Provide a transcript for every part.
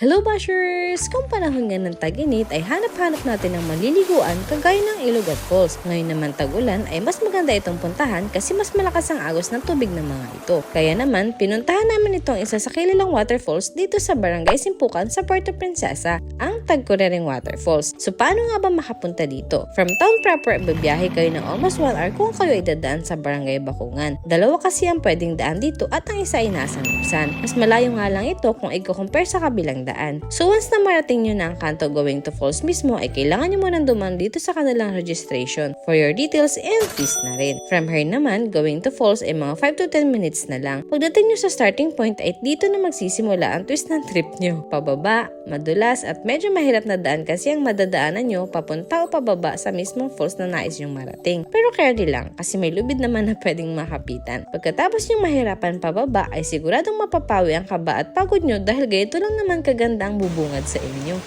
Hello bashers! Kung panahon nga ng tag-init ay hanap-hanap natin ng maliliguan kagaya ng ilog at falls. Ngayon naman tag-ulan ay mas maganda itong puntahan kasi mas malakas ang agos ng tubig ng mga ito. Kaya naman, pinuntahan namin itong isa sa kilalang waterfalls dito sa Barangay Simpukan sa Puerto Princesa, ang Tagkurering Waterfalls. So paano nga ba makapunta dito? From town proper, bibiyahe kayo ng almost 1 hour kung kayo ay dadaan sa Barangay Bakungan. Dalawa kasi ang pwedeng daan dito at ang isa ay nasa Nuksan. Mas malayo nga lang ito kung i-compare sa kabilang daan. So once na marating nyo na ang kanto going to falls mismo ay kailangan nyo munang dumaan dito sa kanilang registration for your details and fees na rin. From here naman, going to falls ay mga 5 to 10 minutes na lang. Pagdating nyo sa starting point ay dito na magsisimula ang twist ng trip nyo. Pababa, madulas at medyo mahirap na daan kasi ang madadaanan nyo papunta o pababa sa mismong falls na nais yung marating. Pero carry lang kasi may lubid naman na pwedeng makapitan. Pagkatapos yung mahirapan pababa ay siguradong mapapawi ang kaba at pagod nyo dahil ganito lang naman kaganda ang bubungad sa inyo.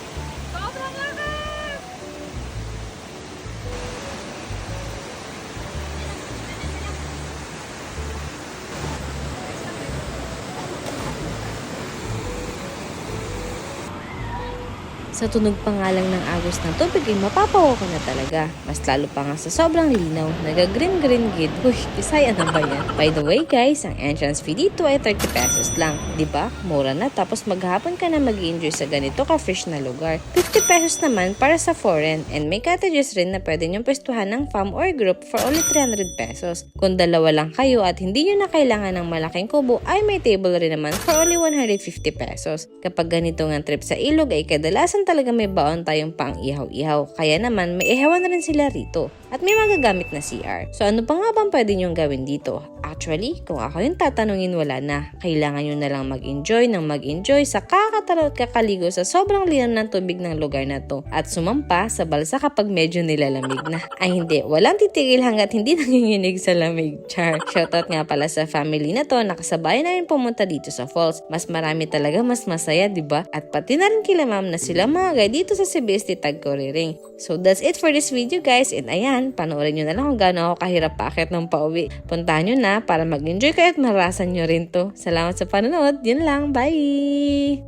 Sa tunog pa nga lang ng agos ng tubig ay mapapawa ko na talaga. Mas lalo pa nga sa sobrang linaw, naga-green gid. Uy, Bisaya na ba yan? By the way guys, ang entrance fee dito ay 30 pesos lang. Diba? Mura na tapos maghapon ka na mag-enjoy sa ganito ka-fresh na lugar. 50 pesos naman para sa foreign and may cottages rin na pwede nyong pwestuhan ng fam or group for only 300 pesos. Kung dalawa lang kayo at hindi nyo na kailangan ng malaking kubo ay may table rin naman for only 150 pesos. Kapag ganito nga trip sa ilog ay kadalasan talaga may baon tayong pang ihaw-ihaw. Kaya naman may ihawan na rin sila rito. At may magagamit na CR. So ano pa nga bang pwede nyong gawin dito? Actually, kung ako yung tatanungin wala na. Kailangan nyo na lang mag-enjoy sa kakatalo at kakaligo sa sobrang linaw ng tubig ng lugar na to. At sumampa sa balsa kapag medyo nilalamig na. Ay hindi, walang titigil hanggat hindi nanginginig sa lamig. Char. Shoutout nga pala sa family na to, nakasabay na rin pumunta dito sa falls. Mas marami talaga, mas masaya, diba? At pati na rin kila ma'am na sila mga guide dito sa CBST Tagkurering. So that's it for this video guys. And ayan, panoorin nyo na lang kung gaano ako kahirap paakit ng pauwi. Puntahan nyo na para mag-enjoy kayo at marasan nyo rin to. Salamat sa panonood. Yun lang. Bye!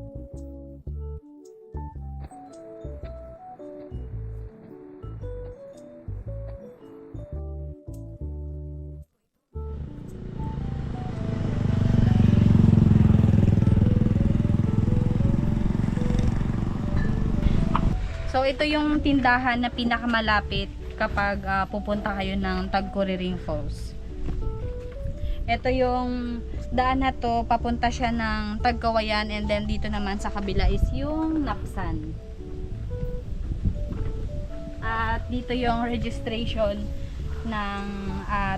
So ito yung tindahan na pinakamalapit kapag pupunta kayo ng Tagkurering Falls. Ito yung daan na to, papunta siya ng Tagkawayan and then dito naman sa kabila is yung Nuksan. At dito yung registration ng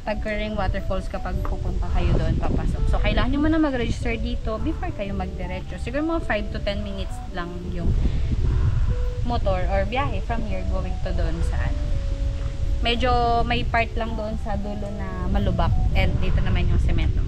Tagkurering Waterfalls kapag pupunta kayo doon papasok. So kailangan nyo muna mag-register dito before kayo magdiretso. Siguro mga 5 to 10 minutes lang yung motor or biyahe from here going to doon saan. Medyo may part lang doon sa dulo na malubak and dito naman yung semento.